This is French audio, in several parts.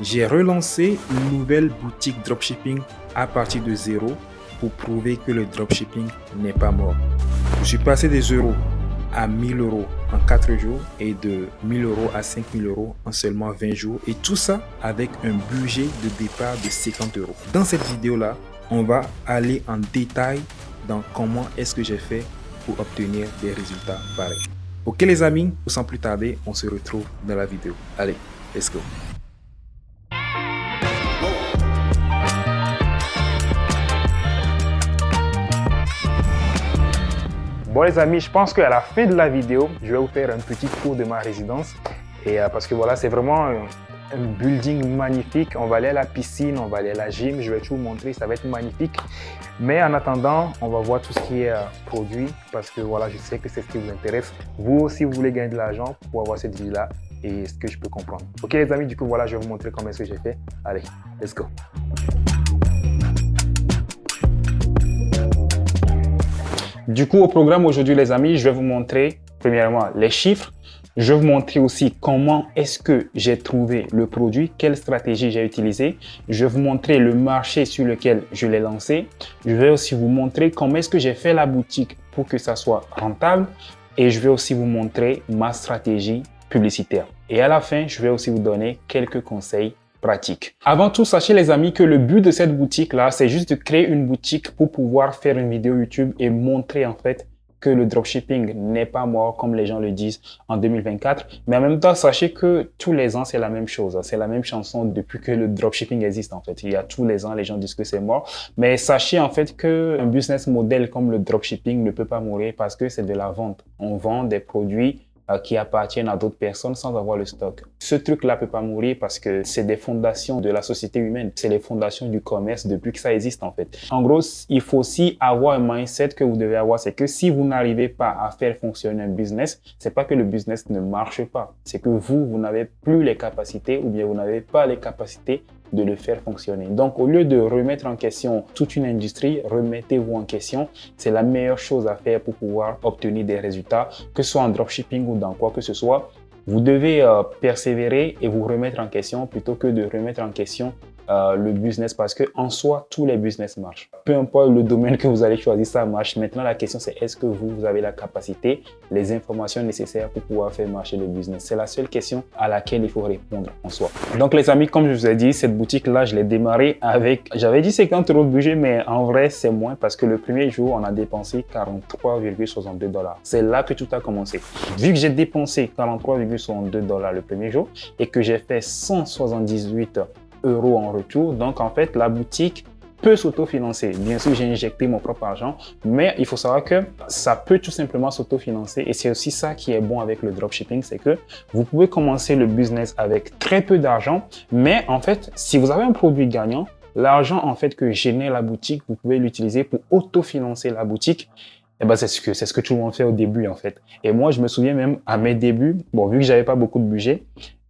J'ai relancé une nouvelle boutique dropshipping à partir de zéro pour prouver que le dropshipping n'est pas mort. Je suis passé des euros à 1000 euros en 4 jours et de 1000 euros à 5000 euros en seulement 20 jours, et tout ça avec un budget de départ de 50 euros. Dans cette vidéo-là, on va aller en détail dans comment est-ce que j'ai fait pour obtenir des résultats pareils. Ok les amis, sans plus tarder, on se retrouve dans la vidéo. Allez, let's go. Bon les amis, je pense qu'à la fin de la vidéo, je vais vous faire un petit tour de ma résidence. Et parce que voilà, c'est vraiment un building magnifique. On va aller à la piscine, on va aller à la gym, je vais tout vous montrer, ça va être magnifique. Mais en attendant, on va voir tout ce qui est produit parce que voilà, je sais que c'est ce qui vous intéresse. Vous aussi, vous voulez gagner de l'argent pour avoir cette vie-là et ce que je peux comprendre. Ok les amis, du coup voilà, je vais vous montrer comment est-ce que j'ai fait. Allez, let's go. Du coup, au programme aujourd'hui, les amis, je vais vous montrer premièrement les chiffres. Je vais vous montrer aussi comment est-ce que j'ai trouvé le produit, quelle stratégie j'ai utilisée. Je vais vous montrer le marché sur lequel je l'ai lancé. Je vais aussi vous montrer comment est-ce que j'ai fait la boutique pour que ça soit rentable. Et je vais aussi vous montrer ma stratégie publicitaire. Et à la fin, je vais aussi vous donner quelques conseils pratique. Avant tout, sachez les amis que le but de cette boutique là, c'est juste de créer une boutique pour pouvoir faire une vidéo YouTube et montrer en fait que le dropshipping n'est pas mort comme les gens le disent en 2024. Mais en même temps, sachez que tous les ans, c'est la même chose. C'est la même chanson depuis que le dropshipping existe en fait. Il y a tous les ans, les gens disent que c'est mort. Mais sachez en fait qu'un business model comme le dropshipping ne peut pas mourir parce que c'est de la vente. On vend des produits qui appartiennent à d'autres personnes sans avoir le stock. Ce truc-là peut pas mourir parce que c'est des fondations de la société humaine. C'est les fondations du commerce depuis que ça existe en fait. En gros, il faut aussi avoir un mindset que vous devez avoir, c'est que si vous n'arrivez pas à faire fonctionner un business, c'est pas que le business ne marche pas. C'est que vous n'avez plus les capacités ou bien vous n'avez pas les capacités de le faire fonctionner. Donc, au lieu de remettre en question toute une industrie, remettez-vous en question. C'est la meilleure chose à faire pour pouvoir obtenir des résultats, que ce soit en dropshipping ou dans quoi que ce soit. Vous devez persévérer et vous remettre en question plutôt que de remettre en question le business parce que en soi, tous les business marchent. Peu importe le domaine que vous allez choisir, ça marche. Maintenant, la question, c'est est-ce que vous avez la capacité, les informations nécessaires pour pouvoir faire marcher le business? C'est la seule question à laquelle il faut répondre en soi. Donc, les amis, comme je vous ai dit, cette boutique-là, je l'ai démarrée avec, j'avais dit 50 euros de budget, mais en vrai, c'est moins parce que le premier jour, on a dépensé 43,62 $. C'est là que tout a commencé. Vu que j'ai dépensé 43,62 $ le premier jour et que j'ai fait 178 euros en retour. Donc, en fait, la boutique peut s'autofinancer. Bien sûr, j'ai injecté mon propre argent, mais il faut savoir que ça peut tout simplement s'autofinancer. Et c'est aussi ça qui est bon avec le dropshipping, c'est que vous pouvez commencer le business avec très peu d'argent, mais en fait, si vous avez un produit gagnant, l'argent en fait que génère la boutique, vous pouvez l'utiliser pour autofinancer la boutique. Et ben c'est ce que tout le monde fait au début en fait. Et moi, je me souviens même à mes débuts, bon, vu que j'avais pas beaucoup de budget,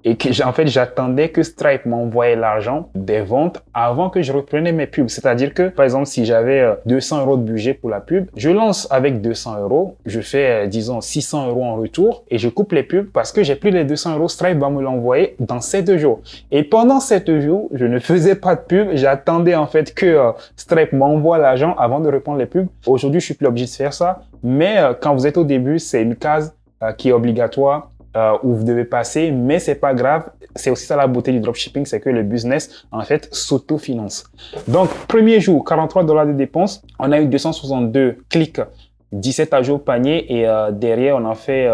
et que en fait, j'attendais que Stripe m'envoie l'argent des ventes avant que je reprenais mes pubs. C'est-à-dire que, par exemple, si j'avais 200 euros de budget pour la pub, je lance avec 200 euros, je fais, disons, 600 euros en retour et je coupe les pubs parce que j'ai pris les 200 euros, Stripe va me l'envoyer dans 7 jours. Et pendant 7 jours, je ne faisais pas de pub. J'attendais en fait que Stripe m'envoie l'argent avant de reprendre les pubs. Aujourd'hui, je suis plus obligé de faire ça. Mais quand vous êtes au début, c'est une case qui est obligatoire. Où vous devez passer, mais c'est pas grave. C'est aussi ça la beauté du dropshipping, c'est que le business, en fait, s'autofinance. Donc, premier jour, 43 $ de dépenses. On a eu 262 clics, 17 ajouts au panier et derrière, on a fait,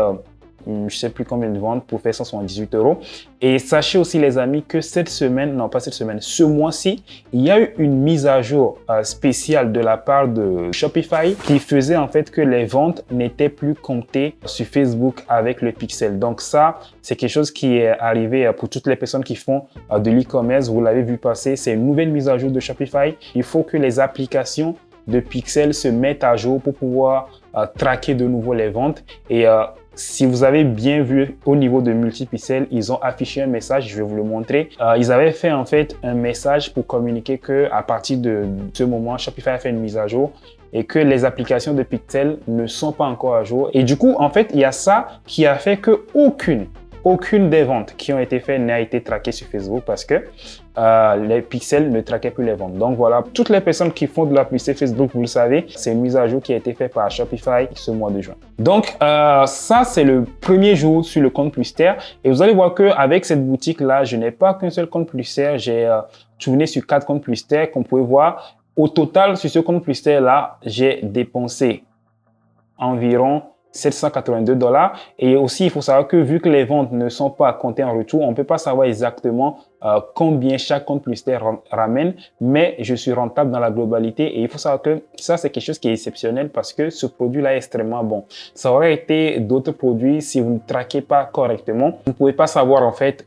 je sais plus combien de ventes pour faire 178 euros. Et sachez aussi, les amis, que cette semaine, non pas cette semaine, ce mois-ci, il y a eu une mise à jour spéciale de la part de Shopify qui faisait en fait que les ventes n'étaient plus comptées sur Facebook avec le pixel. Donc ça, c'est quelque chose qui est arrivé pour toutes les personnes qui font de l'e-commerce. Vous l'avez vu passer, c'est une nouvelle mise à jour de Shopify. Il faut que les applications de pixel se mettent à jour pour pouvoir traquer de nouveau les ventes. Et si vous avez bien vu au niveau de Multipixel, ils ont affiché un message, je vais vous le montrer. Ils avaient fait en fait un message pour communiquer que à partir de ce moment, Shopify a fait une mise à jour et que les applications de Pixel ne sont pas encore à jour. Et du coup, en fait, il y a ça qui a fait que aucune aucune des ventes qui ont été faites n'a été traquée sur Facebook parce que les pixels ne traquaient plus les ventes. Donc voilà, toutes les personnes qui font de la publicité Facebook, vous le savez, c'est une mise à jour qui a été faite par Shopify ce mois de juin. Donc ça, c'est le premier jour sur le compte Pluster. Et vous allez voir qu'avec cette boutique-là, je n'ai pas qu'un seul compte Pluster. J'ai tourné sur 4 comptes Pluster qu'on pouvait voir. Au total, sur ce compte Pluster-là, j'ai dépensé environ $782. Et aussi, il faut savoir que vu que les ventes ne sont pas comptées en retour, on ne peut pas savoir exactement combien chaque compte Pluster ramène, mais je suis rentable dans la globalité. Et il faut savoir que ça, c'est quelque chose qui est exceptionnel parce que ce produit-là est extrêmement bon. Ça aurait été d'autres produits si vous ne traquez pas correctement. Vous ne pouvez pas savoir en fait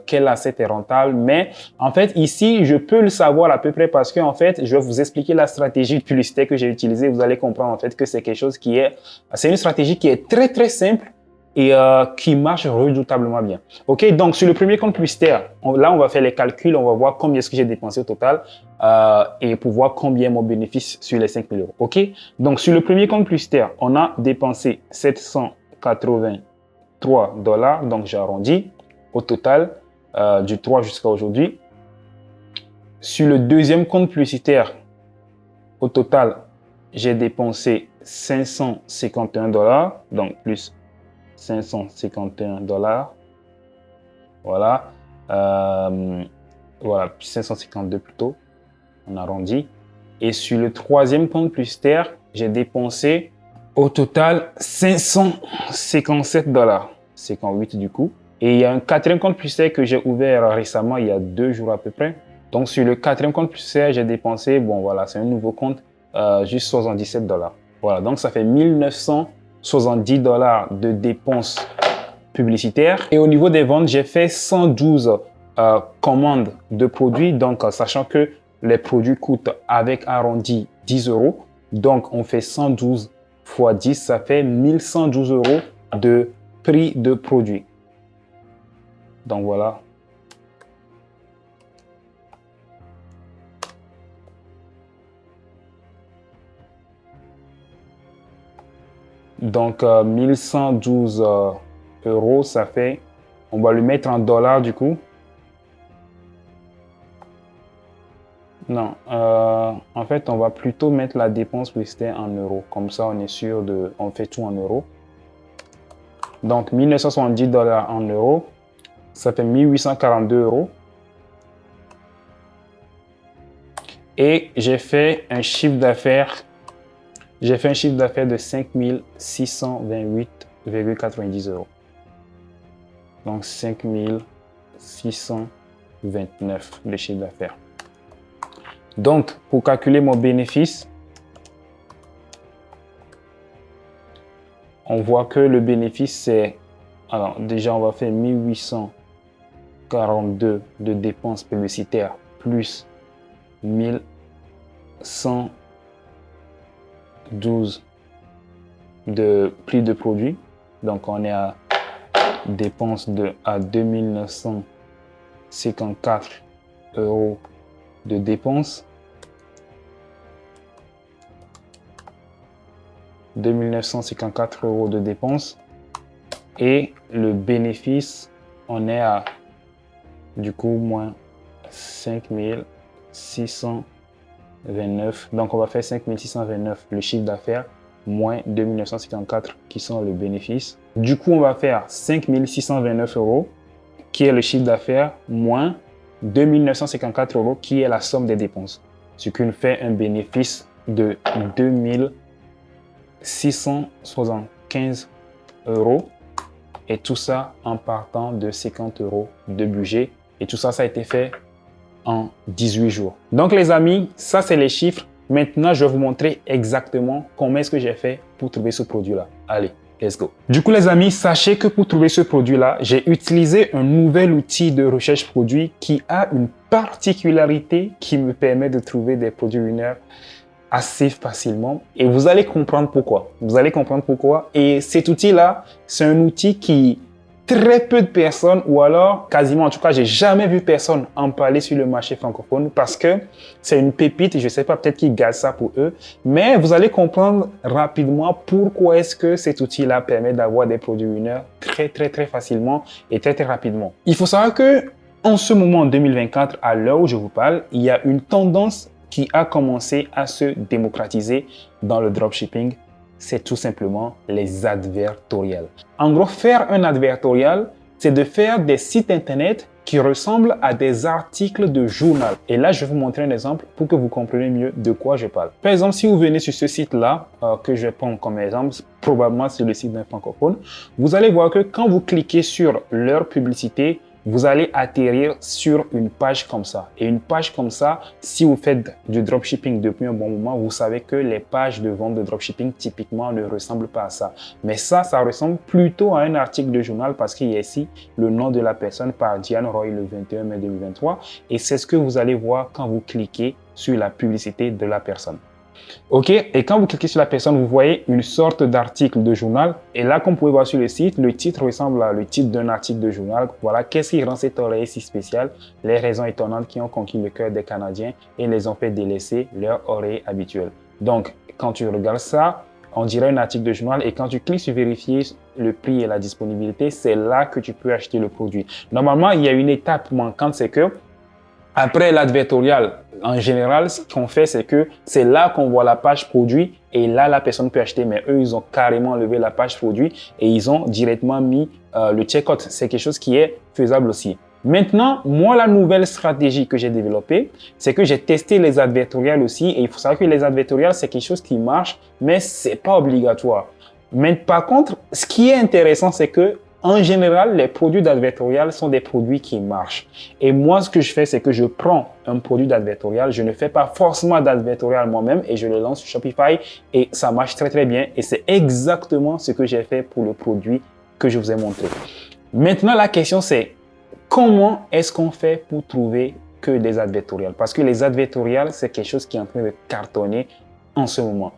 quel asset est rentable, mais en fait, ici, je peux le savoir à peu près parce que en fait, je vais vous expliquer la stratégie de publicité que j'ai utilisée. Vous allez comprendre en fait que c'est quelque chose qui est, c'est une stratégie qui est très très simple et qui marche redoutablement bien. Ok, donc sur le premier compte Pluster, là on va faire les calculs, on va voir combien est-ce que j'ai dépensé au total et pour voir combien est mon bénéfice sur les 5 000 euros. Ok, donc sur le premier compte Pluster, on a dépensé $783, donc j'ai arrondi au total du 3 jusqu'à aujourd'hui. Sur le deuxième compte publicitaire, au total, j'ai dépensé $551, donc plus $551. Voilà. Voilà, 552 plutôt. On arrondit. Et sur le troisième compte Pluster, j'ai dépensé au total $557. 58 du coup. Et il y a un quatrième compte Pluster que j'ai ouvert récemment, il y a 2 jours à peu près. Donc sur le quatrième compte Pluster, j'ai dépensé, bon voilà, c'est un nouveau compte, juste $77. Voilà, donc ça fait $1970 de dépenses publicitaires. Et au niveau des ventes, j'ai fait 112 commandes de produits. Donc, sachant que les produits coûtent avec arrondi 10 euros. Donc, on fait 112 fois 10, ça fait 1112 euros de prix de produit. Donc, voilà. Donc, 1112 euros, ça fait, on va le mettre en dollars du coup. Non, en fait, on va plutôt mettre la dépense publicitaire en euros. Comme ça, on est sûr de, on fait tout en euros. Donc, $1970 en euros, ça fait 1842 euros. Et j'ai fait un chiffre d'affaires. J'ai fait un chiffre d'affaires de 5628,90 euros. Donc 5629 de chiffre d'affaires. Donc, pour calculer mon bénéfice, on voit que le bénéfice c'est, alors déjà on va faire 1842 de dépenses publicitaires plus 1112 de prix de produit. Donc on est à dépenses à 2954 euros de dépenses. 2954 euros de dépenses. Et le bénéfice, on est à du coup moins 5629. Donc on va faire 5629 le chiffre d'affaires moins 2954 qui sont le bénéfice. Du coup, on va faire 5629 euros qui est le chiffre d'affaires moins 2954 euros qui est la somme des dépenses. Ce qui nous fait un bénéfice de 2675 euros. Et tout ça en partant de 50 euros de budget. Et tout ça, ça a été fait en 18 jours. Donc les amis, ça c'est les chiffres. Maintenant, je vais vous montrer exactement comment est-ce que j'ai fait pour trouver ce produit-là. Allez, let's go. Du coup, les amis, sachez que pour trouver ce produit-là, j'ai utilisé un nouvel outil de recherche produit qui a une particularité qui me permet de trouver des produits winners assez facilement. Et vous allez comprendre pourquoi. Vous allez comprendre pourquoi. Et cet outil-là, c'est un outil qui très peu de personnes, ou alors quasiment, en tout cas, j'ai jamais vu personne en parler sur le marché francophone parce que c'est une pépite. Je sais pas, peut-être qu'ils gardent ça pour eux, mais vous allez comprendre rapidement pourquoi est-ce que cet outil-là permet d'avoir des produits winners très facilement et très rapidement. Il faut savoir que en ce moment, en 2024, à l'heure où je vous parle, il y a une tendance qui a commencé à se démocratiser dans le dropshipping. C'est tout simplement les advertorials. En gros, faire un advertorial, c'est de faire des sites internet qui ressemblent à des articles de journal. Et là, je vais vous montrer un exemple pour que vous compreniez mieux de quoi je parle. Par exemple, si vous venez sur ce site-là, que je vais prendre comme exemple, probablement c'est le site d'un francophone, vous allez voir que quand vous cliquez sur leur publicité, vous allez atterrir sur une page comme ça. Et une page comme ça, si vous faites du dropshipping depuis un bon moment, vous savez que les pages de vente de dropshipping typiquement ne ressemblent pas à ça. Mais ça ressemble plutôt à un article de journal parce qu'il y a ici le nom de la personne par Diane Roy le 21 mai 2023. Et c'est ce que vous allez voir quand vous cliquez sur la publicité de la personne. OK, et quand vous cliquez sur la personne, vous voyez une sorte d'article de journal. Et là, comme vous pouvez voir sur le site, le titre ressemble à le titre d'un article de journal. Voilà, qu'est-ce qui rend cette oreille si spéciale? Les raisons étonnantes qui ont conquis le cœur des Canadiens et les ont fait délaisser leur oreille habituelle. Donc, quand tu regardes ça, on dirait un article de journal et quand tu cliques sur vérifier le prix et la disponibilité, c'est là que tu peux acheter le produit. Normalement, il y a une étape manquante, c'est que après l'advertorial, en général, ce qu'on fait, c'est que c'est là qu'on voit la page produit et là, la personne peut acheter. Mais eux, ils ont carrément levé la page produit et ils ont directement mis le checkout. C'est quelque chose qui est faisable aussi. Maintenant, moi, la nouvelle stratégie que j'ai développée, c'est que j'ai testé les advertorials aussi. Et il faut savoir que les advertorials, c'est quelque chose qui marche, mais c'est pas obligatoire. Mais par contre, ce qui est intéressant, c'est que en général, les produits d'advertorial sont des produits qui marchent. Et moi, ce que je fais, c'est que je prends un produit d'advertorial. Je ne fais pas forcément d'advertorial moi-même et je le lance sur Shopify et ça marche très bien. Et c'est exactement ce que j'ai fait pour le produit que je vous ai montré. Maintenant, la question c'est comment est-ce qu'on fait pour trouver que des advertorials? Parce que les advertorials, c'est quelque chose qui est en train de cartonner en ce moment.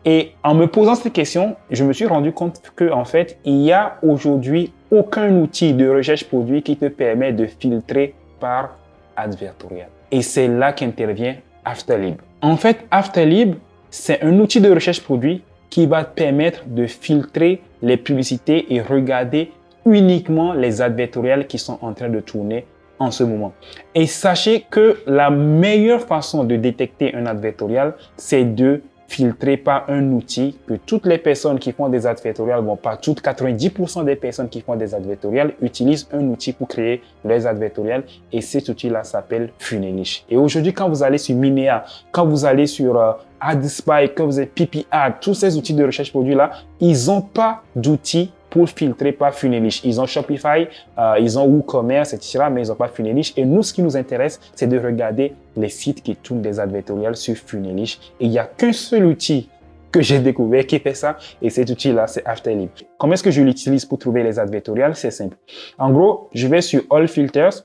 Et en me posant cette question, je me suis rendu compte qu'en fait, il n'y a aujourd'hui aucun outil de recherche produit qui te permet de filtrer par advertorial. Et c'est là qu'intervient Afterlib. En fait, Afterlib, c'est un outil de recherche produit qui va te permettre de filtrer les publicités et regarder uniquement les advertorials qui sont en train de tourner en ce moment. Et sachez que la meilleure façon de détecter un advertorial, c'est de filtré par un outil que toutes les personnes qui font des advertorials, bon pas toutes, 90% des personnes qui font des advertorials utilisent un outil pour créer leurs advertorials et cet outil-là s'appelle Funelish. Et aujourd'hui, quand vous allez sur Minea, quand vous allez sur AdSpy, quand vous êtes PPAd, tous ces outils de recherche produit-là, ils n'ont pas d'outils pour filtrer par Funelish. Ils ont Shopify, ils ont WooCommerce, etc. mais ils n'ont pas Funelish. Et nous, ce qui nous intéresse, c'est de regarder les sites qui tournent des advertorials sur Funelish. Et il n'y a qu'un seul outil que j'ai découvert qui fait ça. Et cet outil-là, c'est Afterlib. Comment est-ce que je l'utilise pour trouver les advertorials? C'est simple. En gros, je vais sur All Filters.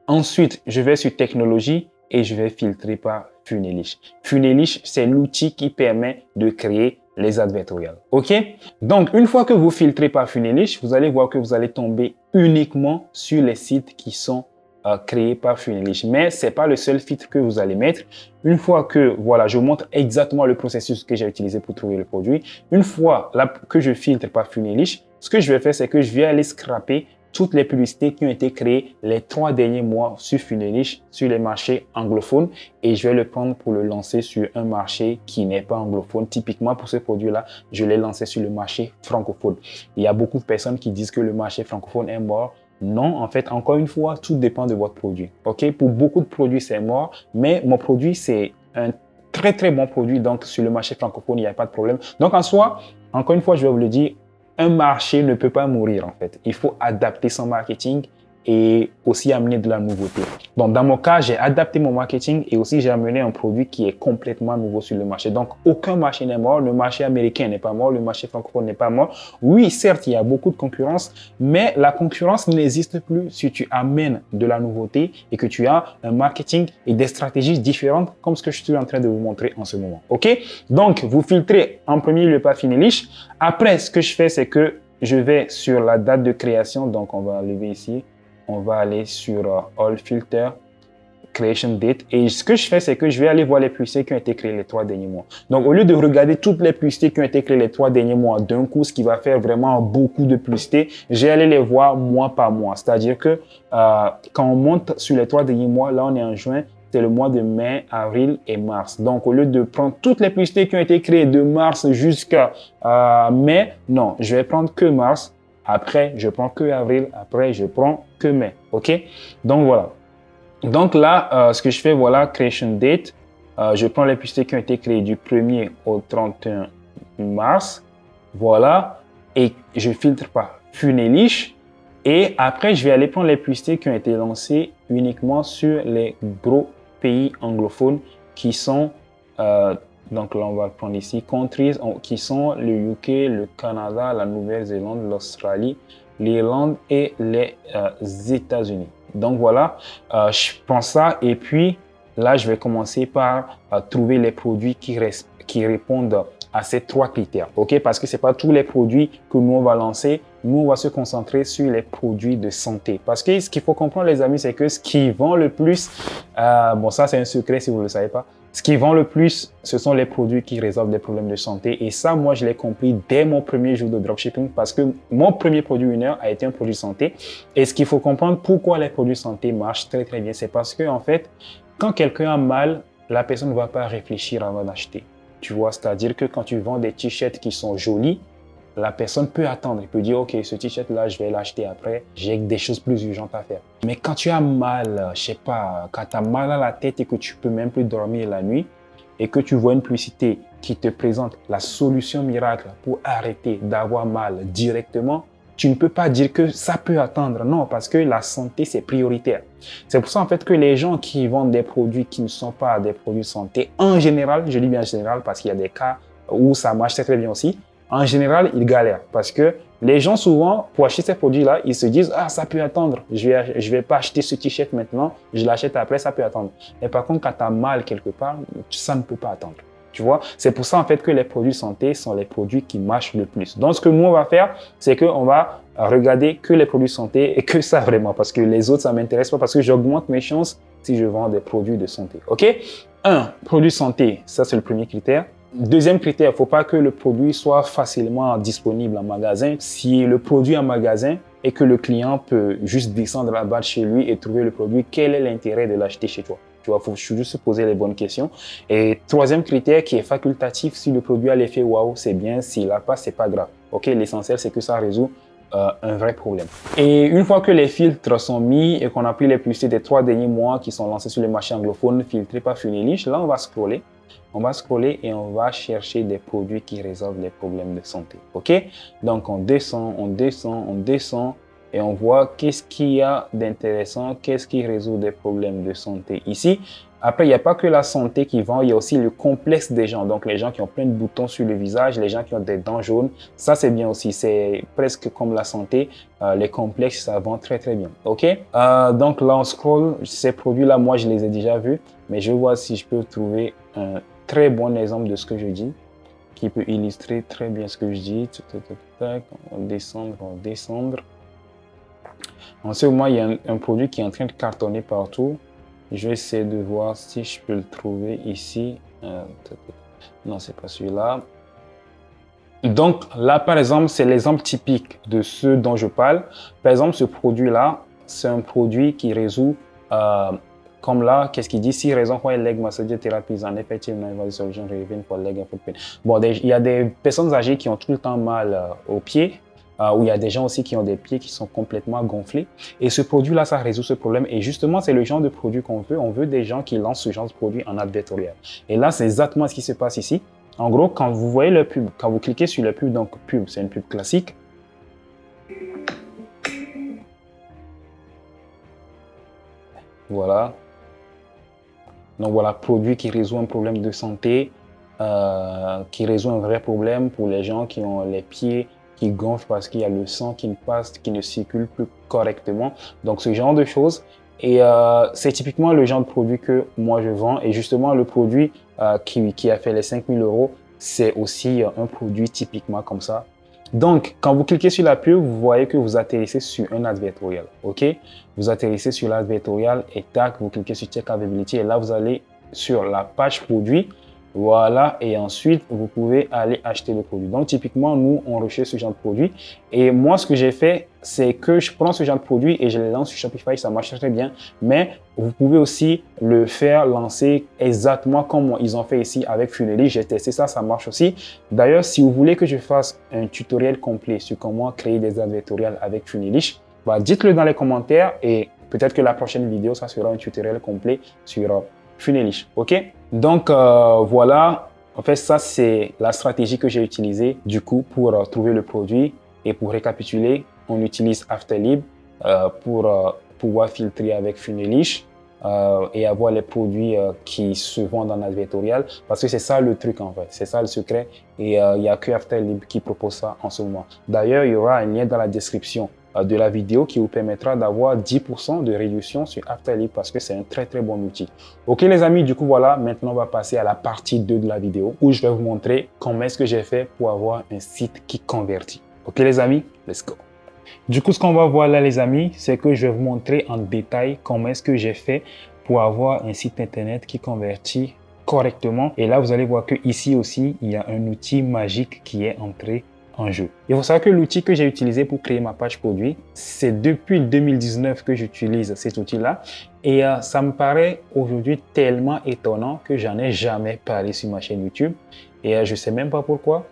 Ensuite, je vais sur Technologie et je vais filtrer par Funelish. Funelish, c'est l'outil qui permet de créer les advertorials. OK? Donc, une fois que vous filtrez par Funelish, vous allez voir que vous allez tomber uniquement sur les sites qui sont créés par Funelish. Mais c'est pas le seul filtre que vous allez mettre. Une fois que, voilà, je vous montre exactement le processus que j'ai utilisé pour trouver le produit. Une fois là, que je filtre par Funelish, ce que je vais faire, c'est que je vais aller scraper toutes les publicités qui ont été créées les 3 derniers mois sur Funelish, sur les marchés anglophones et je vais le prendre pour le lancer sur un marché qui n'est pas anglophone. Typiquement pour ce produit-là, je l'ai lancé sur le marché francophone. Il y a beaucoup de personnes qui disent que le marché francophone est mort. Non, en fait, encore une fois, tout dépend de votre produit. OK? Pour beaucoup de produits, c'est mort, mais mon produit, c'est un très bon produit. Donc, sur le marché francophone, il n'y a pas de problème. Donc, en soi, encore une fois, je vais vous le dire, un marché ne peut pas mourir en fait. Il faut adapter son marketing et aussi amener de la nouveauté. Donc, dans mon cas, j'ai adapté mon marketing et aussi j'ai amené un produit qui est complètement nouveau sur le marché. Donc, aucun marché n'est mort. Le marché américain n'est pas mort. Le marché francophone n'est pas mort. Oui, certes, il y a beaucoup de concurrence, mais la concurrence n'existe plus si tu amènes de la nouveauté et que tu as un marketing et des stratégies différentes comme ce que je suis en train de vous montrer en ce moment. OK? Donc, vous filtrez en premier lieu par Funelish. Après, ce que je fais, c'est que je vais sur la date de création, donc on va enlever ici, on va aller sur All Filter, Creation Date. Et ce que je fais, c'est que je vais aller voir les publicités qui ont été créées les 3 derniers mois. Donc, au lieu de regarder toutes les publicités qui ont été créées les 3 derniers mois d'un coup, ce qui va faire vraiment beaucoup de publicités, je vais aller les voir mois par mois. C'est-à-dire que quand on monte sur les 3 derniers mois, là, on est en juin, c'est le mois de mai, avril et mars. Donc, au lieu de prendre toutes les publicités qui ont été créées de mars jusqu'à mai, non, je vais prendre que mars. Après, je prends que avril. Après, je prends que mai. OK? Donc, voilà. Donc là, ce que je fais, voilà, Creation Date. Je prends les publicités qui ont été créées du 1er au 31 mars. Voilà. Et je filtre par Funelish. Et après, je vais aller prendre les publicités qui ont été lancées uniquement sur les gros pays anglophones qui sont, donc là, on va prendre ici, countries, qui sont le UK, le Canada, la Nouvelle-Zélande, l'Australie, l'Irlande et les États-Unis. Donc voilà, je prends ça et puis là, je vais commencer par trouver les produits qui répondent à ces 3 critères. OK? Parce que ce n'est pas tous les produits que nous, on va lancer. Nous, on va se concentrer sur les produits de santé. Parce que ce qu'il faut comprendre, les amis, c'est que ce qui vend le plus, bon, ça, c'est un secret si vous ne le savez pas. Ce qui vend le plus, ce sont les produits qui résolvent des problèmes de santé. Et ça, moi, je l'ai compris dès mon premier jour de dropshipping parce que mon premier produit Winner a été un produit santé. Et ce qu'il faut comprendre, pourquoi les produits santé marchent très, très bien, c'est parce que, en fait, quand quelqu'un a mal, la personne ne va pas réfléchir avant d'acheter. Tu vois, c'est-à-dire que quand tu vends des t-shirts qui sont jolis, la personne peut attendre. Il peut dire, OK, ce t-shirt-là, je vais l'acheter après. J'ai des choses plus urgentes à faire. Mais quand tu as mal, je sais pas, quand tu as mal à la tête et que tu peux même plus dormir la nuit et que tu vois une publicité qui te présente la solution miracle pour arrêter d'avoir mal directement, tu ne peux pas dire que ça peut attendre. Non, parce que la santé, c'est prioritaire. C'est pour ça, en fait, que les gens qui vendent des produits qui ne sont pas des produits santé, en général, je dis bien en général parce qu'il y a des cas où ça marche très, très bien aussi, en général, ils galèrent parce que les gens, souvent, pour acheter ces produits-là, ils se disent « Ah, ça peut attendre. Je vais pas acheter ce t-shirt maintenant. Je l'achète après, ça peut attendre. » Mais par contre, quand tu as mal quelque part, ça ne peut pas attendre. Tu vois, c'est pour ça en fait que les produits santé sont les produits qui marchent le plus. Donc, ce que nous, on va faire, c'est qu'on va regarder que les produits santé et que ça vraiment, parce que les autres, ça ne m'intéresse pas, parce que j'augmente mes chances si je vends des produits de santé. OK? 1. Produit santé, ça c'est le premier critère. Deuxième critère, il ne faut pas que le produit soit facilement disponible en magasin. Si le produit est en magasin et que le client peut juste descendre là-bas chez lui et trouver le produit, quel est l'intérêt de l'acheter chez toi? Tu vois, il faut juste se poser les bonnes questions. Et troisième critère qui est facultatif, si le produit a l'effet waouh, c'est bien. S'il n'a pas, c'est pas grave. OK, l'essentiel, c'est que ça résout un vrai problème. Et une fois que les filtres sont mis et qu'on a pris les publicités des 3 derniers mois qui sont lancés sur les marchés anglophones, filtrés par Funelish, là, on va scroller. On va scroller et on va chercher des produits qui résolvent les problèmes de santé. OK? Donc, on descend, on descend, on descend. Et on voit qu'est-ce qu'il y a d'intéressant, qu'est-ce qui résout des problèmes de santé ici. Après, il n'y a pas que la santé qui vend, il y a aussi le complexe des gens. Donc, les gens qui ont plein de boutons sur le visage, les gens qui ont des dents jaunes, ça c'est bien aussi. C'est presque comme la santé. Les complexes, ça vend très très bien. OK? Donc là, on scroll. Ces produits-là, moi, je les ai déjà vus. Mais je vois si je peux trouver un très bon exemple de ce que je dis, qui peut illustrer très bien ce que je dis. On va descendre, on va descendre. En ce moment, il y a un produit qui est en train de cartonner partout. Je vais essayer de voir si je peux le trouver ici. Non, c'est pas celui-là. Donc là, par exemple, c'est l'exemple typique de ce dont je parle. Par exemple, ce produit-là, c'est un produit qui résout, comme là, qu'est-ce qu'il dit? 6 raisons why leg massage therapy is an effective non-invasive solution for leg and foot pain. Bon, il y a des personnes âgées qui ont tout le temps mal aux pieds. Où il y a des gens aussi qui ont des pieds qui sont complètement gonflés. Et ce produit-là, ça résout ce problème. Et justement, c'est le genre de produit qu'on veut. On veut des gens qui lancent ce genre de produit en advertorial. Et là, c'est exactement ce qui se passe ici. En gros, quand vous voyez le pub, quand vous cliquez sur la pub, donc pub, c'est une pub classique. Voilà. Donc voilà, produit qui résout un problème de santé, qui résout un vrai problème pour les gens qui ont les pieds qui gonflent parce qu'il y a le sang qui ne passe, qui ne circule plus correctement. Donc ce genre de choses. Et c'est typiquement le genre de produit que moi je vends. Et justement, le produit qui a fait les 5 000 €, c'est aussi un produit typiquement comme ça. Donc, quand vous cliquez sur la pub, vous voyez que vous atterrissez sur un advertorial. OK? Vous atterrissez sur l'advertorial et tac, vous cliquez sur Check Availability et là, vous allez sur la page produit. Voilà, et ensuite, vous pouvez aller acheter le produit. Donc, typiquement, nous, on recherche ce genre de produit. Et moi, ce que j'ai fait, c'est que je prends ce genre de produit et je le lance sur Shopify. Ça marche très bien. Mais vous pouvez aussi le faire lancer exactement comme ils ont fait ici avec Funeli. J'ai testé ça, ça marche aussi. D'ailleurs, si vous voulez que je fasse un tutoriel complet sur comment créer des advertorials avec Funeli, bah, dites-le dans les commentaires et peut-être que la prochaine vidéo, ça sera un tutoriel complet sur Funeli. OK? Donc, voilà. En fait, ça, c'est la stratégie que j'ai utilisée du coup pour trouver le produit. Et pour récapituler, on utilise Afterlib pour pouvoir filtrer avec Funelish et avoir les produits qui se vendent en advertorial. Parce que c'est ça le truc en fait, c'est ça le secret. Et il n'y a que Afterlib qui propose ça en ce moment. D'ailleurs, il y aura un lien dans la description de la vidéo qui vous permettra d'avoir 10% de réduction sur Afterlib parce que c'est un très très bon outil. Ok les amis, du coup voilà, maintenant on va passer à la partie 2 de la vidéo où je vais vous montrer comment est-ce que j'ai fait pour avoir un site qui convertit. Ok les amis, let's go. Du coup, ce qu'on va voir là les amis, c'est que je vais vous montrer en détail comment est-ce que j'ai fait pour avoir un site internet qui convertit correctement. Et là, vous allez voir que ici aussi, il y a un outil magique qui est entré en jeu. Il faut savoir que l'outil que j'ai utilisé pour créer ma page produit, c'est depuis 2019 que j'utilise cet outil-là. Et ça me paraît aujourd'hui tellement étonnant que j'en ai jamais parlé sur ma chaîne YouTube. Et je ne sais même pas pourquoi.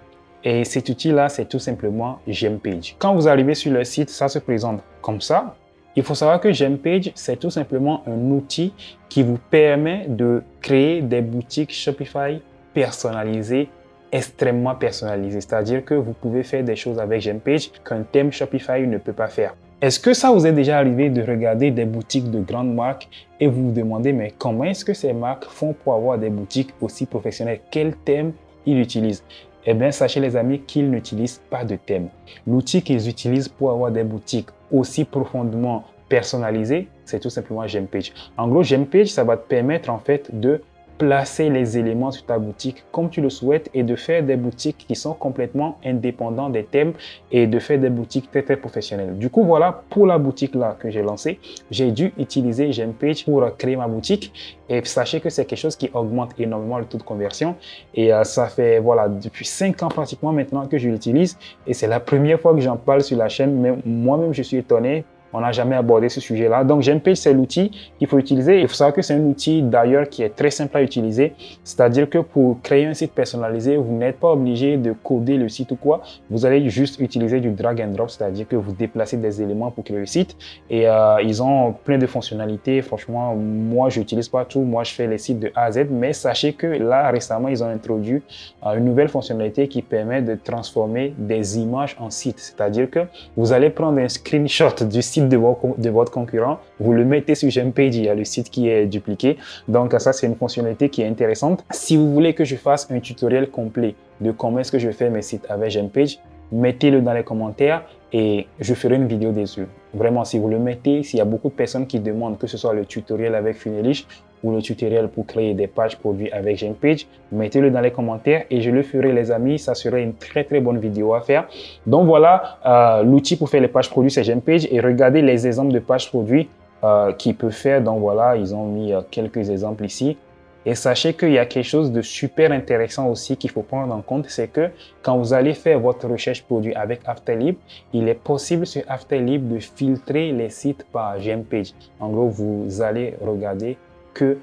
Et cet outil-là, c'est tout simplement Gempage. Quand vous arrivez sur le site, ça se présente comme ça. Il faut savoir que Gempage, c'est tout simplement un outil qui vous permet de créer des boutiques Shopify personnalisées, extrêmement personnalisées. C'est-à-dire que vous pouvez faire des choses avec Gempage qu'un thème Shopify ne peut pas faire. Est-ce que ça vous est déjà arrivé de regarder des boutiques de grandes marques et vous vous demandez mais comment est-ce que ces marques font pour avoir des boutiques aussi professionnelles? Quel thème ils utilisent? Eh bien, sachez les amis qu'ils n'utilisent pas de thème. L'outil qu'ils utilisent pour avoir des boutiques aussi profondément personnalisées, c'est tout simplement Gempage. En gros, Gempage, ça va te permettre en fait de placer les éléments sur ta boutique comme tu le souhaites et de faire des boutiques qui sont complètement indépendants des thèmes et de faire des boutiques très très professionnelles. Du coup, voilà, pour la boutique là que j'ai lancée, j'ai dû utiliser Gempage pour créer ma boutique et sachez que c'est quelque chose qui augmente énormément le taux de conversion et ça fait voilà depuis 5 ans pratiquement maintenant que je l'utilise et c'est la première fois que j'en parle sur la chaîne, mais moi-même je suis étonné. On n'a jamais abordé ce sujet-là. Donc, Gempage, c'est l'outil qu'il faut utiliser. Il faut savoir que c'est un outil d'ailleurs qui est très simple à utiliser. C'est-à-dire que pour créer un site personnalisé, vous n'êtes pas obligé de coder le site ou quoi. Vous allez juste utiliser du drag and drop, c'est-à-dire que vous déplacez des éléments pour créer le site. Et ils ont plein de fonctionnalités. Franchement, moi, je n'utilise pas tout. Moi, je fais les sites de A à Z. Mais sachez que là, récemment, ils ont introduit une nouvelle fonctionnalité qui permet de transformer des images en sites. C'est-à-dire que vous allez prendre un screenshot du site de votre concurrent, vous le mettez sur Gempage, il y a le site qui est dupliqué. Donc ça, c'est une fonctionnalité qui est intéressante. Si vous voulez que je fasse un tutoriel complet de comment est-ce que je fais mes sites avec Gempage, mettez-le dans les commentaires et je ferai une vidéo dessus. Vraiment, si vous le mettez, s'il y a beaucoup de personnes qui demandent que ce soit le tutoriel avec Funelish ou le tutoriel pour créer des pages produits avec Gempage, mettez-le dans les commentaires et je le ferai les amis, ça serait une très très bonne vidéo à faire. Donc voilà, l'outil pour faire les pages produits c'est Gempage et regardez les exemples de pages produits qu'il peut faire. Donc voilà, ils ont mis quelques exemples ici. Et sachez qu'il y a quelque chose de super intéressant aussi qu'il faut prendre en compte, c'est que quand vous allez faire votre recherche produit avec Afterlib, il est possible sur Afterlib de filtrer les sites par Gempage. En gros, vous allez regarder que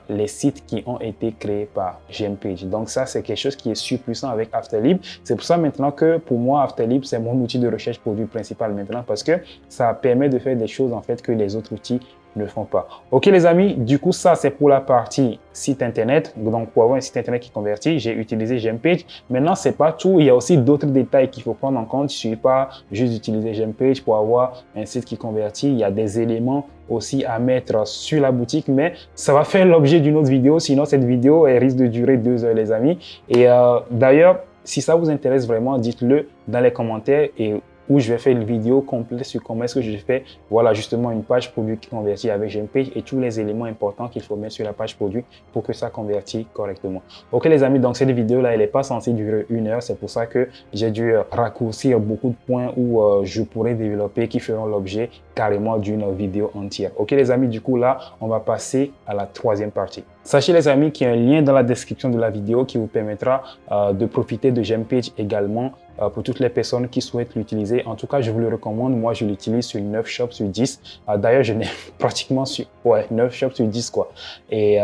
les sites qui ont été créés par Gempage. Donc ça, c'est quelque chose qui est super puissant avec Afterlib. C'est pour ça maintenant que pour moi, Afterlib, c'est mon outil de recherche produit principal maintenant parce que ça permet de faire des choses en fait que les autres outils ne font pas. Ok les amis, du coup ça c'est pour la partie site internet. Donc pour avoir un site internet qui convertit, j'ai utilisé Gempage. Maintenant c'est pas tout, il y a aussi d'autres détails qu'il faut prendre en compte. Il ne suffit pas juste d'utiliser Gempage pour avoir un site qui convertit. Il y a des éléments aussi à mettre sur la boutique, mais ça va faire l'objet d'une autre vidéo. Sinon cette vidéo elle risque de durer 2 heures les amis. Et d'ailleurs, si ça vous intéresse vraiment, dites-le dans les commentaires et où je vais faire une vidéo complète sur comment est-ce que je fais, voilà, justement une page produit qui convertit avec GMPage et tous les éléments importants qu'il faut mettre sur la page produit pour que ça convertit correctement. Ok les amis, donc cette vidéo-là, elle n'est pas censée durer 1 heure. C'est pour ça que j'ai dû raccourcir beaucoup de points où je pourrais développer qui feront l'objet carrément d'une vidéo entière. Ok les amis, du coup là, on va passer à la troisième partie. Sachez les amis qu'il y a un lien dans la description de la vidéo qui vous permettra de profiter de GMPage également pour toutes les personnes qui souhaitent l'utiliser. En tout cas, je vous le recommande. Moi, je l'utilise sur 9 shops sur 10. D'ailleurs, je n'ai pratiquement sur 9 shops sur 10 quoi. Et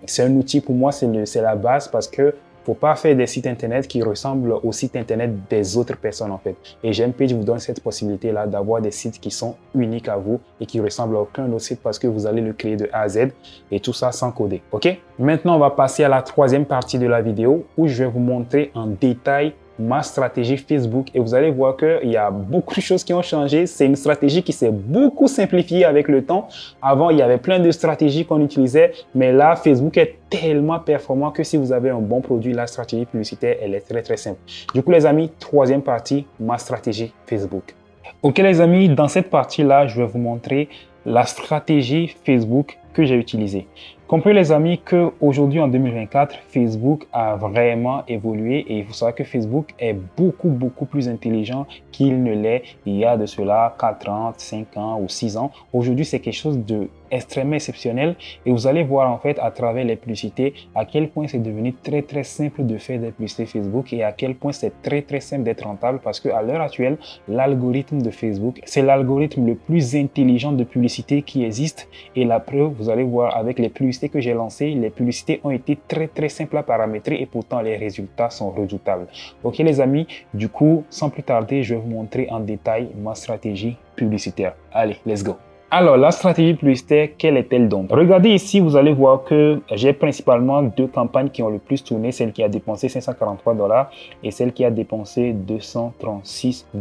c'est un outil pour moi, c'est la base parce que faut pas faire des sites internet qui ressemblent aux sites internet des autres personnes en fait. Et GMPage vous donne cette possibilité là d'avoir des sites qui sont uniques à vous et qui ressemblent à aucun autre site parce que vous allez le créer de A à Z et tout ça sans coder. Ok? Maintenant, on va passer à la troisième partie de la vidéo où je vais vous montrer en détail ma stratégie Facebook et vous allez voir qu'il y a beaucoup de choses qui ont changé. C'est une stratégie qui s'est beaucoup simplifiée avec le temps. Avant, il y avait plein de stratégies qu'on utilisait, mais là, Facebook est tellement performant que si vous avez un bon produit, la stratégie publicitaire, elle est très simple. Du coup, les amis, troisième partie, ma stratégie Facebook. Ok les amis, dans cette partie-là, je vais vous montrer la stratégie Facebook que j'ai utilisée. Comprenez les amis qu'aujourd'hui en 2024, Facebook a vraiment évolué et il faut savoir que Facebook est beaucoup plus intelligent qu'il ne l'est il y a de cela 4 ans, 5 ans ou 6 ans. Aujourd'hui, c'est quelque chose de extrêmement exceptionnel et vous allez voir en fait à travers les publicités à quel point c'est devenu très simple de faire des publicités Facebook et à quel point c'est très simple d'être rentable parce qu'à l'heure actuelle, l'algorithme de Facebook, c'est l'algorithme le plus intelligent de publicité qui existe et la preuve, vous allez voir avec les publicités que j'ai lancées, les publicités ont été très simples à paramétrer et pourtant les résultats sont redoutables. Ok les amis, du coup, sans plus tarder, je vais vous montrer en détail ma stratégie publicitaire. Allez, let's go! Alors, la stratégie publicitaire, quelle est-elle donc? Regardez ici, vous allez voir que j'ai principalement deux campagnes qui ont le plus tourné, celle qui a dépensé 543 $ et celle qui a dépensé 236 $.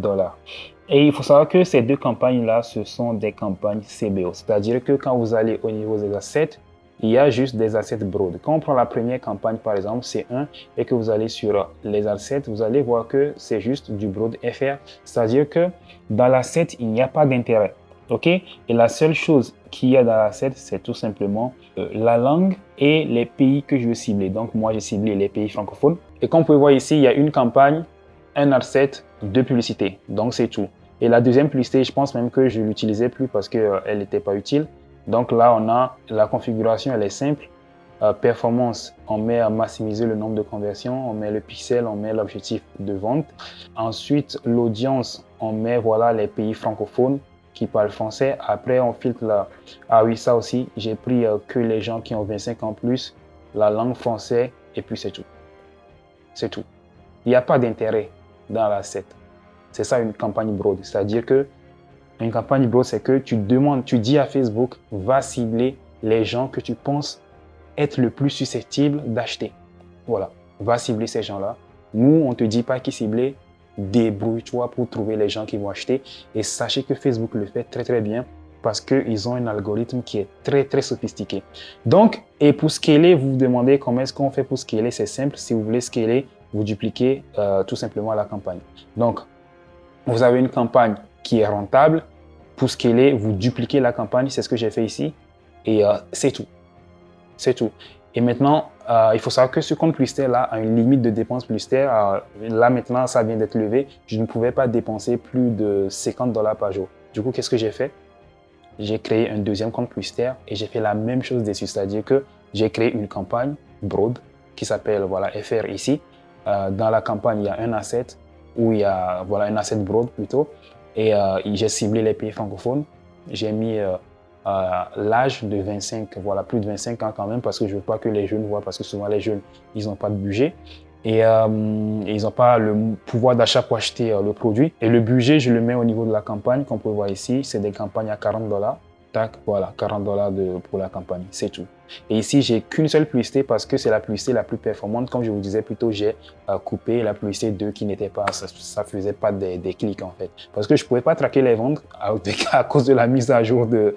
Et il faut savoir que ces deux campagnes-là, ce sont des campagnes CBO. C'est-à-dire que quand vous allez au niveau des assets, il y a juste des assets broad. Quand on prend la première campagne, par exemple, C1, et que vous allez sur les assets, vous allez voir que c'est juste du broad FR. C'est-à-dire que dans l'asset, il n'y a pas d'intérêt. Ok? Et la seule chose qu'il y a dans l'asset, c'est tout simplement la langue et les pays que je veux cibler. Donc, moi, j'ai ciblé les pays francophones. Et comme vous pouvez voir ici, il y a une campagne, un asset, deux publicités. Donc, c'est tout. Et la deuxième publicité, je pense même que je ne l'utilisais plus parce qu'elle n'était pas utile. Donc là, on a la configuration, elle est simple. Performance, on met à maximiser le nombre de conversions, on met le pixel, on met l'objectif de vente. Ensuite, l'audience, on met voilà les pays francophones qui parlent français. Après, on filtre là. Ah oui, ça aussi, j'ai pris que les gens qui ont 25 ans plus, la langue française, et puis c'est tout. C'est tout. Il n'y a pas d'intérêt dans l'asset. C'est ça une campagne broad. C'est-à-dire que une campagne broad, c'est que tu dis à Facebook, va cibler les gens que tu penses être le plus susceptibles d'acheter. Voilà, va cibler ces gens-là. Nous, on ne te dit pas qui cibler, débrouille-toi pour trouver les gens qui vont acheter. Et sachez que Facebook le fait très bien parce qu'ils ont un algorithme qui est très sophistiqué. Donc, et pour scaler, vous vous demandez comment est-ce qu'on fait pour scaler. C'est simple, si vous voulez scaler, vous dupliquez tout simplement la campagne. Donc, vous avez une campagne qui est rentable. Pour scaler, vous dupliquez la campagne, c'est ce que j'ai fait ici. Et c'est tout. C'est tout. Et maintenant, il faut savoir que ce compte publicitaire là a une limite de dépenses publicitaires. Là maintenant, ça vient d'être levé. Je ne pouvais pas dépenser plus de 50 $ par jour. Du coup, qu'est-ce que j'ai fait? J'ai créé un deuxième compte publicitaire et j'ai fait la même chose dessus. C'est-à-dire que j'ai créé une campagne broad qui s'appelle voilà, FR ici. Dans la campagne, il y a un asset où il y a voilà, un asset broad plutôt. Et j'ai ciblé les pays francophones. J'ai mis l'âge de 25, voilà, plus de 25 ans quand même, parce que je ne veux pas que les jeunes voient, parce que souvent les jeunes, ils n'ont pas de budget. Et ils n'ont pas le pouvoir d'achat pour acheter le produit. Et le budget, je le mets au niveau de la campagne, comme vous pouvez voir ici. C'est des campagnes à 40 $. Tac, voilà, 40 $ pour la campagne, c'est tout. Et ici, j'ai qu'une seule publicité parce que c'est la publicité la plus performante. Comme je vous disais plus tôt, j'ai coupé la publicité 2 qui n'était pas, ça faisait pas des clics en fait. Parce que je pouvais pas traquer les ventes à cause de la mise à jour de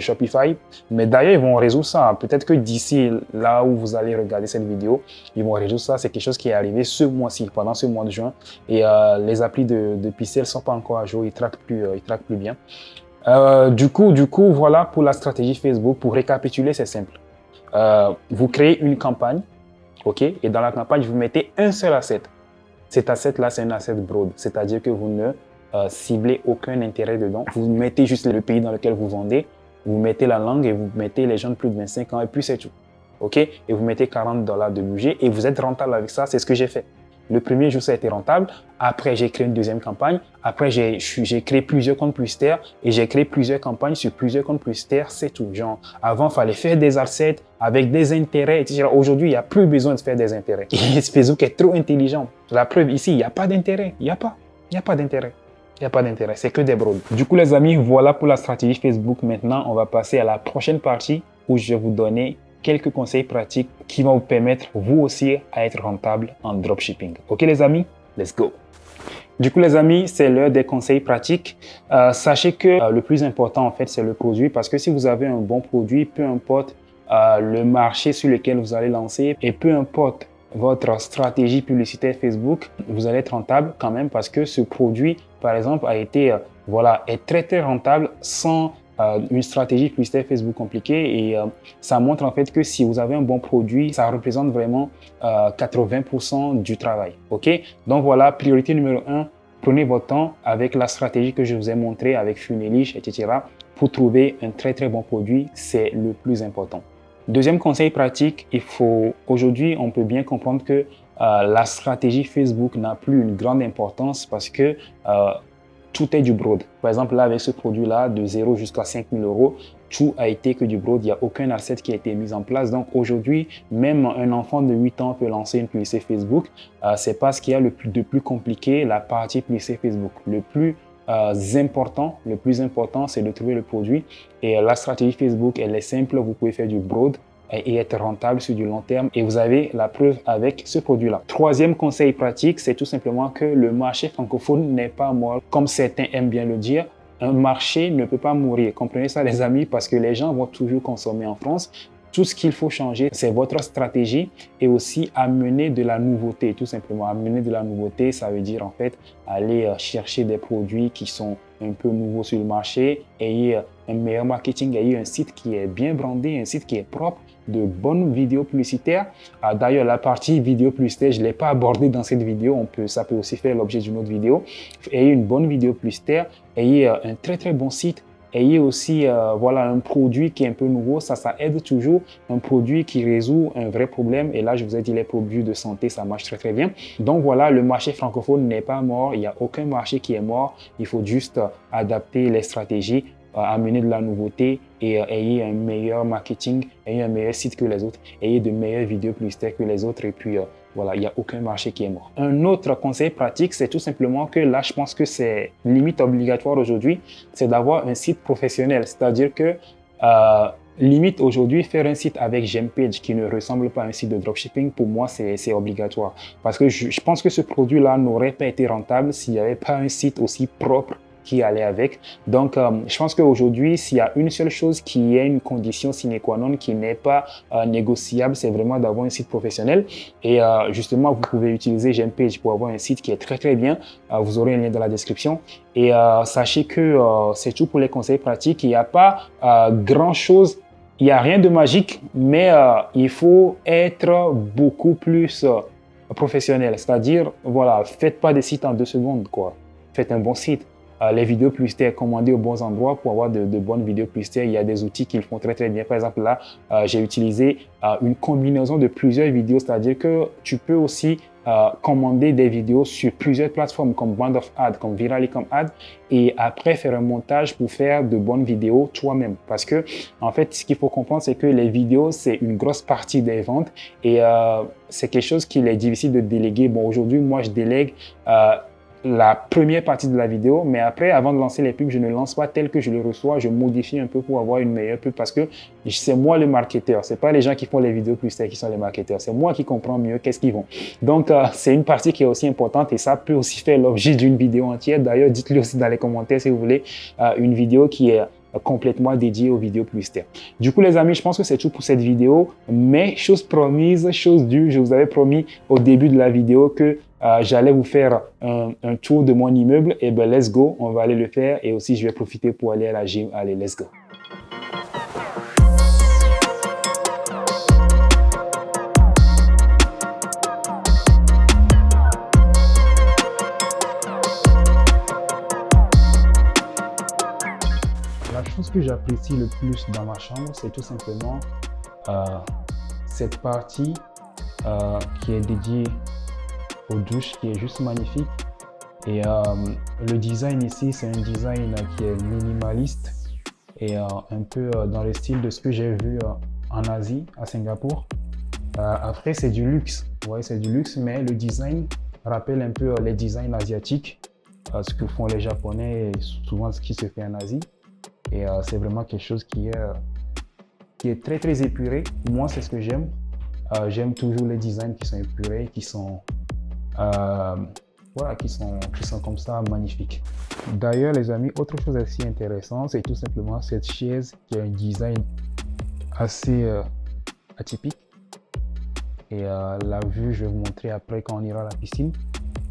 Shopify. Mais d'ailleurs, ils vont résoudre ça. Peut-être que d'ici là où vous allez regarder cette vidéo, ils vont résoudre ça. C'est quelque chose qui est arrivé ce mois-ci, pendant ce mois de juin. Et les applis de Pixel ne sont pas encore à jour, ils ne traquent plus bien. Du coup, voilà pour la stratégie Facebook. Pour récapituler, c'est simple. Vous créez une campagne, ok, et dans la campagne, vous mettez un seul asset. Cet asset-là, c'est un asset broad, c'est-à-dire que vous ne ciblez aucun intérêt dedans. Vous mettez juste le pays dans lequel vous vendez, vous mettez la langue et vous mettez les gens de plus de 25 ans et puis c'est tout. Ok, et vous mettez $40 de budget et vous êtes rentable avec ça, c'est ce que j'ai fait. Le premier jour, ça a été rentable. Après, j'ai créé une deuxième campagne. Après, j'ai créé plusieurs comptes publicitaires et j'ai créé plusieurs campagnes sur plusieurs comptes publicitaires. C'est tout. Genre, avant, il fallait faire des assets avec des intérêts, etc. Aujourd'hui, il n'y a plus besoin de faire des intérêts. Et Facebook est trop intelligent. La preuve ici, il n'y a pas d'intérêt. Il n'y a pas d'intérêt. Il n'y a pas d'intérêt. C'est que des broads. Du coup, les amis, voilà pour la stratégie Facebook. Maintenant, on va passer à la prochaine partie où je vais vous donner quelques conseils pratiques qui vont vous permettre, vous aussi, à être rentable en dropshipping. Ok les amis, let's go. Du coup les amis, c'est l'heure des conseils pratiques. Sachez que le plus important en fait, c'est le produit parce que si vous avez un bon produit, peu importe le marché sur lequel vous allez lancer et peu importe votre stratégie publicitaire Facebook, vous allez être rentable quand même parce que ce produit, par exemple, a été, est très rentable sans une stratégie publicitaire Facebook compliquée et ça montre en fait que si vous avez un bon produit, ça représente vraiment 80% du travail. Ok, donc voilà, priorité numéro 1, prenez votre temps avec la stratégie que je vous ai montrée avec Funelish, etc. pour trouver un très bon produit, c'est le plus important. Deuxième conseil pratique, aujourd'hui, on peut bien comprendre que la stratégie Facebook n'a plus une grande importance parce que tout est du broad. Par exemple, là, avec ce produit-là, de 0 jusqu'à 5 000 euros, tout a été que du broad. Il n'y a aucun asset qui a été mis en place. Donc, aujourd'hui, même un enfant de 8 ans peut lancer une publicité Facebook. C'est pas ce qu'il y a de plus compliqué, la partie publicité Facebook. Le plus important, c'est de trouver le produit. Et la stratégie Facebook, elle est simple. Vous pouvez faire du broad et être rentable sur du long terme. Et vous avez la preuve avec ce produit-là. Troisième conseil pratique, c'est tout simplement que le marché francophone n'est pas mort. Comme certains aiment bien le dire, un marché ne peut pas mourir. Comprenez ça les amis, parce que les gens vont toujours consommer en France. Tout ce qu'il faut changer, c'est votre stratégie et aussi amener de la nouveauté, tout simplement. Amener de la nouveauté, ça veut dire en fait aller chercher des produits qui sont un peu nouveaux sur le marché, ayez un meilleur marketing, ayez un site qui est bien brandé, un site qui est propre, de bonnes vidéos publicitaires. D'ailleurs, la partie vidéo publicitaire, je ne l'ai pas abordée dans cette vidéo, ça peut aussi faire l'objet d'une autre vidéo. Ayez une bonne vidéo publicitaire, ayez un très bon site, ayez aussi un produit qui est un peu nouveau, ça aide toujours, un produit qui résout un vrai problème. Et là, je vous ai dit, les produits de santé, ça marche très bien. Donc voilà, le marché francophone n'est pas mort, il n'y a aucun marché qui est mort, il faut juste adapter les stratégies, amener de la nouveauté et ayez un meilleur marketing, ayez un meilleur site que les autres, ayez de meilleures vidéos publicitaires que les autres et puis il n'y a aucun marché qui est mort. Un autre conseil pratique, c'est tout simplement que là, je pense que c'est limite obligatoire aujourd'hui, c'est d'avoir un site professionnel. C'est-à-dire que limite aujourd'hui, faire un site avec Gempage qui ne ressemble pas à un site de dropshipping, pour moi, c'est obligatoire. Parce que je pense que ce produit-là n'aurait pas été rentable s'il n'y avait pas un site aussi propre qui allait avec. Donc, je pense qu'aujourd'hui, s'il y a une seule chose qui est une condition sine qua non, qui n'est pas négociable, c'est vraiment d'avoir un site professionnel. Et justement, vous pouvez utiliser Gempage pour avoir un site qui est très bien. Vous aurez un lien dans la description. Et sachez que c'est tout pour les conseils pratiques. Il n'y a pas grand-chose. Il n'y a rien de magique, mais il faut être beaucoup plus professionnel. C'est-à-dire, faites pas des sites en 2 secondes, quoi. Faites un bon site. Les vidéos publicitaires, commandez aux bons endroits pour avoir de bonnes vidéos publicitaires. Il y a des outils qui le font très bien. Par exemple, là, j'ai utilisé une combinaison de plusieurs vidéos, c'est-à-dire que tu peux aussi commander des vidéos sur plusieurs plateformes comme Band of Ad, comme Viralicom Ad et après faire un montage pour faire de bonnes vidéos toi-même. Parce que, en fait, ce qu'il faut comprendre, c'est que les vidéos, c'est une grosse partie des ventes et c'est quelque chose qu'il est difficile de déléguer. Bon, aujourd'hui, moi, je délègue la première partie de la vidéo, mais après, avant de lancer les pubs, je ne lance pas tel que je le reçois, je modifie un peu pour avoir une meilleure pub parce que c'est moi le marketeur, c'est pas les gens qui font les vidéos plus tard qui sont les marketeurs, c'est moi qui comprends mieux qu'est-ce qu'ils vont. Donc, c'est une partie qui est aussi importante et ça peut aussi faire l'objet d'une vidéo entière. D'ailleurs, dites-le aussi dans les commentaires si vous voulez une vidéo qui est complètement dédié aux vidéos plus tard. Du coup, les amis, je pense que c'est tout pour cette vidéo. Mais chose promise, chose due, je vous avais promis au début de la vidéo que j'allais vous faire un tour de mon immeuble. Et ben, let's go, on va aller le faire. Et aussi, je vais profiter pour aller à la gym. Allez, let's go. La chose que j'apprécie le plus dans ma chambre, c'est tout simplement cette partie qui est dédiée aux douches, qui est juste magnifique. Et le design ici, c'est un design qui est minimaliste et un peu dans le style de ce que j'ai vu en Asie, à Singapour. Après, c'est du luxe. Ouais, c'est du luxe, mais le design rappelle un peu les designs asiatiques, ce que font les Japonais et souvent ce qui se fait en Asie. Et c'est vraiment quelque chose qui est très très épuré. Moi, c'est ce que j'aime. J'aime toujours les designs qui sont épurés, qui sont comme ça magnifiques. D'ailleurs, les amis, autre chose assez intéressante, c'est tout simplement cette chaise qui a un design assez atypique. Et la vue, je vais vous montrer après quand on ira à la piscine.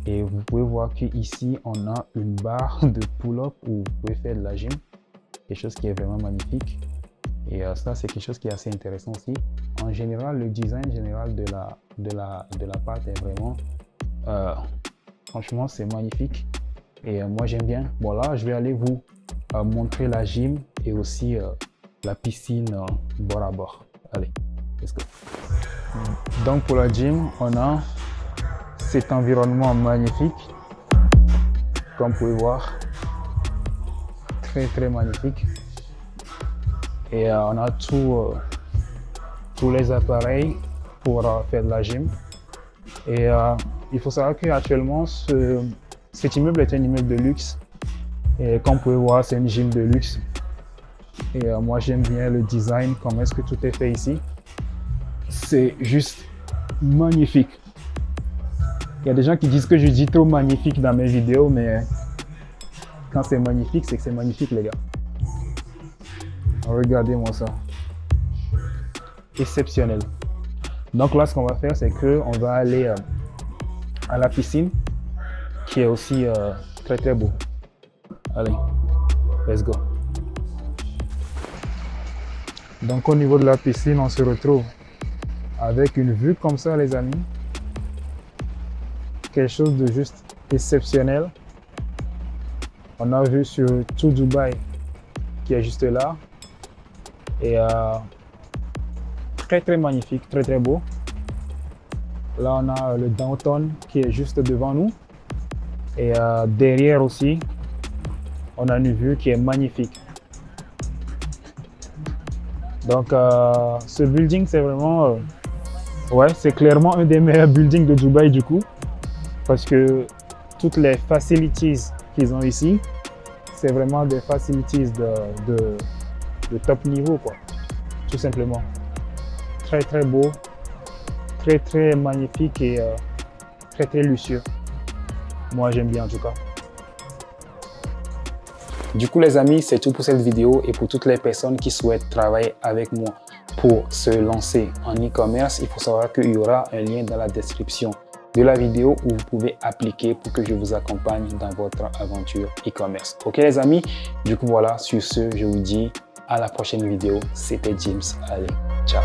Et vous pouvez voir qu'ici, on a une barre de pull-up où vous pouvez faire de la gym. Quelque chose qui est vraiment magnifique. Et ça, c'est quelque chose qui est assez intéressant aussi. En général, le design général de l'appart est vraiment... franchement, c'est magnifique. Et moi, j'aime bien. Bon, là, je vais aller vous montrer la gym et aussi la piscine bord à bord. Allez, let's go. Donc, pour la gym, on a cet environnement magnifique. Comme vous pouvez voir, très, très magnifique. Et on a tous les appareils pour faire de la gym. Et il faut savoir qu'actuellement, cet immeuble est un immeuble de luxe. Et comme vous pouvez voir, c'est une gym de luxe. Et moi, j'aime bien le design, comment est-ce que tout est fait ici. C'est juste magnifique. Il y a des gens qui disent que je dis trop magnifique dans mes vidéos, mais quand c'est magnifique, c'est que c'est magnifique, les gars. Regardez-moi ça. Exceptionnel. Donc là, ce qu'on va faire, c'est qu'on va aller à la piscine, qui est aussi très très beau. Allez, let's go. Donc au niveau de la piscine, on se retrouve avec une vue comme ça, les amis. Quelque chose de juste exceptionnel. On a vu sur tout Dubaï qui est juste là. Et très très magnifique, très très beau. Là on a le downtown qui est juste devant nous. Et derrière aussi, on a une vue qui est magnifique. Donc ce building, c'est vraiment... ouais, c'est clairement un des meilleurs buildings de Dubaï du coup. Parce que toutes les facilities qu'ils ont ici, c'est vraiment des facilities de top niveau, quoi. Tout simplement. Très très beau, très très magnifique et très très luxueux. Moi j'aime bien en tout cas. Du coup les amis, c'est tout pour cette vidéo et pour toutes les personnes qui souhaitent travailler avec moi pour se lancer en e-commerce, il faut savoir qu'il y aura un lien dans la description de la vidéo où vous pouvez appliquer pour que je vous accompagne dans votre aventure e-commerce. Ok les amis, du coup voilà, sur ce, je vous dis à la prochaine vidéo. C'était James. Allez, ciao.